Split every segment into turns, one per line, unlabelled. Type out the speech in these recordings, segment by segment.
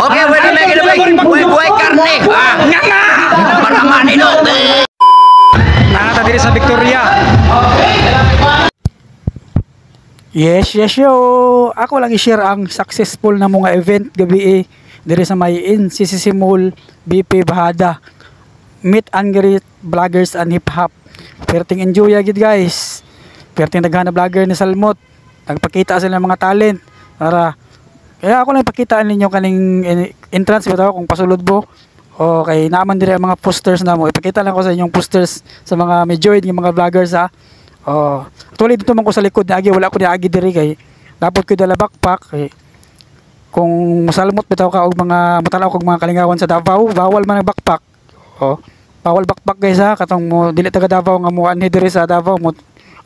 Okay, pwede may kinabay. Buhay karne. Nga nga! Manaman ino.
Nangata diri sa Victoria. Yes, yo. Ako lang i-share ang successful na mga event gabi diri sa may NCCC Mall, BP Bahada. Meet and greet vloggers and hip hop. Perting enjoy agad guys. Perting daghan na vlogger ni Salmot. Nagpakita sila ng mga talent para kaya ako lang ipakitaan ninyo kaning entrance bitaw kung pasulod mo. O kay naaman diri ang mga posters na mo. Ipakita lang ko sa inyong posters sa mga medyo ng mga vloggers ha. Oh, actually dito man ko sa likod ni agi wala ko ni agi diri kay dapat ko dala backpack kay kung masalmot bitaw ka og mga matalaw kog mga kalingawan sa Davao, bawal man ang backpack. Oh, bawal backpack guys ha katong mo dili taga Davao nga mo anhi diri sa Davao mo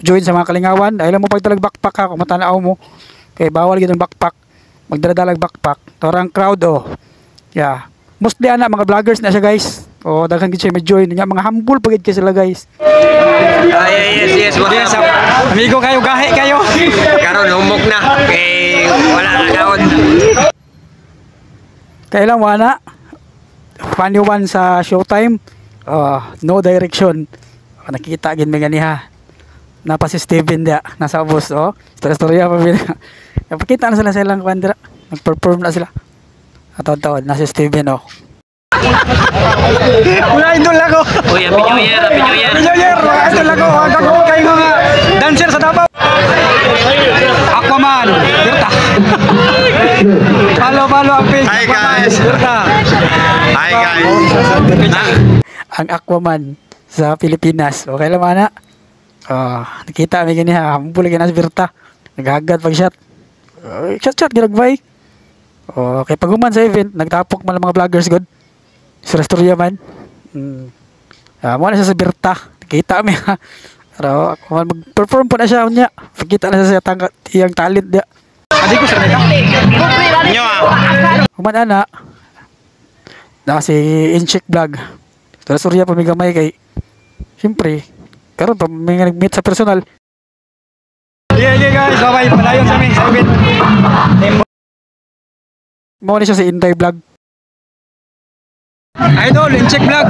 join sa mga kalingawan. Dahil mo pagtalag backpack ha kung matanaw mo. Kay bawal gid ang backpack. Magdala-dalag backpack. Torang crowd oh. Yeah. Mostly ana mga vloggers na siya guys. Oh, daghan gid siya ma-join nga mga humble pagid kay sila guys.
Yes.
Yes, amigo kayo, gahe kayo.
Karon humok na kay wala na kaon.
Kailan wala? Funny one sa Showtime. No direction. Nakita gid mi ganiha. Napa si Steven dia, nasa bus oh. Storya pa bin. Napakita na sila sa ilang kwandra. Nag-perform na sila. Atod-tod na si Steven oh. Wala idol ako.
Uy, happy new year.
Wala idol ako. Gago kayo mga dancer sa Davao. Aquaman, Berta. Follow ang page.
Hi guys.
Berta.
Hi guys.
Ang Aquaman sa Pilipinas. Okay lang mana. Nakita mi ganiha, hambol gina sa Berta. Naghagad pag shot. Shot ginagbay. Kay paguman sa event, nagtapok man mga vloggers god. Sa Storya man. Mo na siya sa Berta. Nakita mi ha. Pero ako man mag-perform po na siya unya. Nakita na siya sa iyang talent dia. Adi ko sa nila.
Nyo
Human ana. Na si Incheck Vlog. Sa Storya pa mi gamay kay siyempre karon pa may nag-meet sa personal. Yeah guys, bye padayon sa amin sa event. Mo ni siya si Inday Vlog. Idol, Incheck Vlog.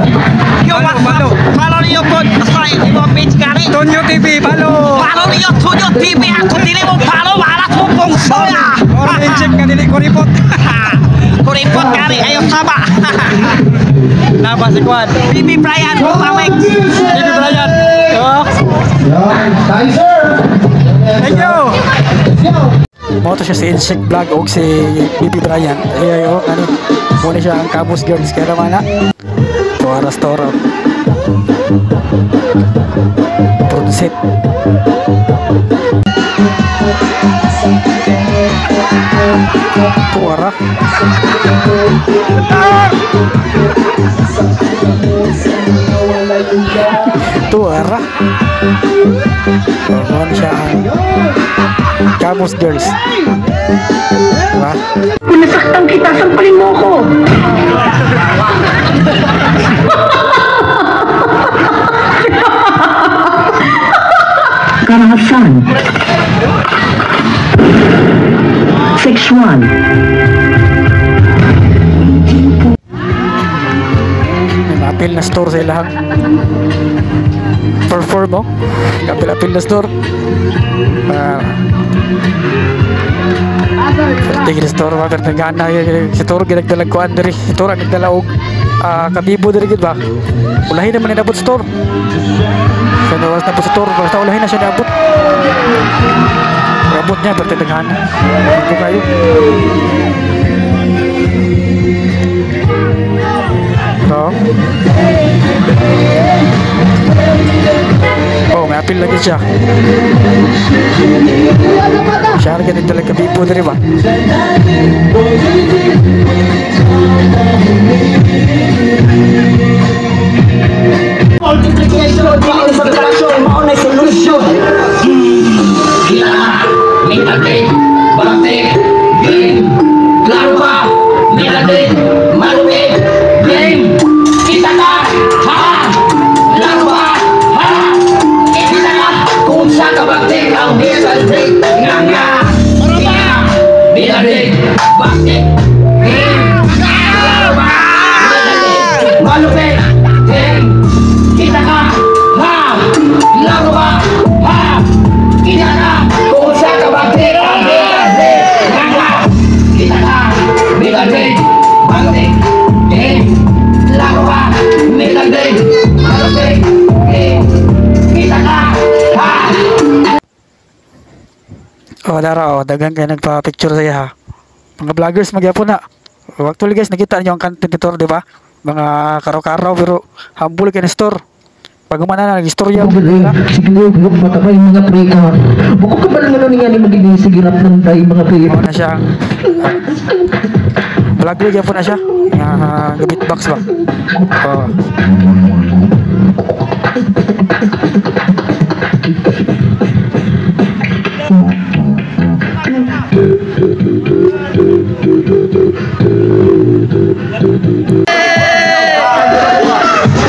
Follow niyo po sa inyong page kami.
Tonyo TV, follow.
Follow niyo Tonyo TV. Kung dili mo follow, wala kong pungso ya.
Or Incheck nga dili ko report.
Kuripot kami, ayaw sama.
Naba si Kwan.
Bibi Brian, Pawek.
Bibi Brian. Thank you. Mo to siya si Incheck Vlog o si Bibi Brian. Ayo ano. Muna siya ang Cabos Girls kaya naman na Tuwa restaurant Produset Tuwara Tuwara Tuwara siya ang Cabos Girls diba?
Kung nasaktan kita, sampalin mo ko. Karahasan. Sexual.
May apil na store sa ilang perform mo. Apil na store. Tingin store ba pero nagana si Toro ginagdalag ko andri si Toro nagdala og kabibo diri gid ba ulahin naman inabot store sa nawas na po sa Toro basta ulahin na siya naabot abot niya pero nagana ito kayo may apil lagi siya siya rin ganit talaga kabibo na rin ba
Multiplication, subtraction, maunay solution.
Minate, bate, game, larva, minate, mate, game, kita na, ha, larva, ha, kita na, kung sa kabate, ang minate, nga, minate, bate, malupit, game, kita ka, ha, laro ka, ha, kita ka, kung sa kabate, kita ka, bigade, malupit, game, laro ka, bigade, malupit, game, kita ka, ha.
Oh, dara, oh, dagan kayo nagpa-picture saya ha. Mga vloggers magyapon na. Actually guys, nakita niyo ang content nito, di ba? Mga karaw-karaw pero humble kayo na store. Pag umana na, nag-istorya.
Sige, huwag matabay mga preka. Bukod ka ba lang ano nga ni magiging sigirap ng tayo mga preka.
Oo na siya. Vlogger gyapon na siya. Gabit box ba? Oh.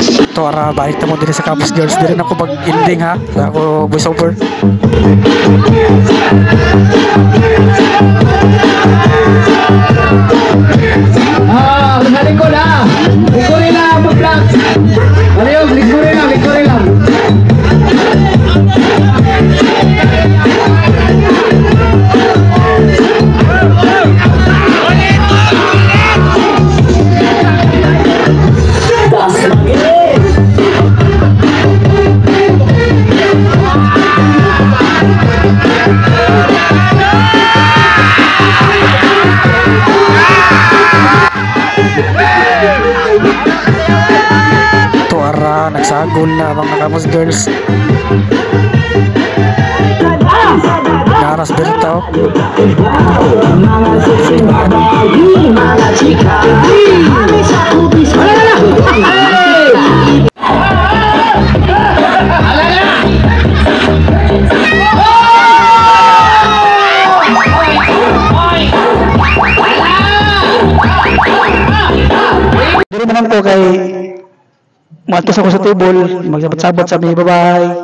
Ito, balik na mo din sa Campus Girls. Di rin ako mag-ending ha. Ako voiceover.
Haling ko na! Likurin na! Mag-vlog! Aliyog, likurin lang, likurin lang!
Nagsagol na mga Campus Girls. Naras beritaw. Dito naman ko kay matos ako sa table, magsabot-sabot sa mga bye-bye.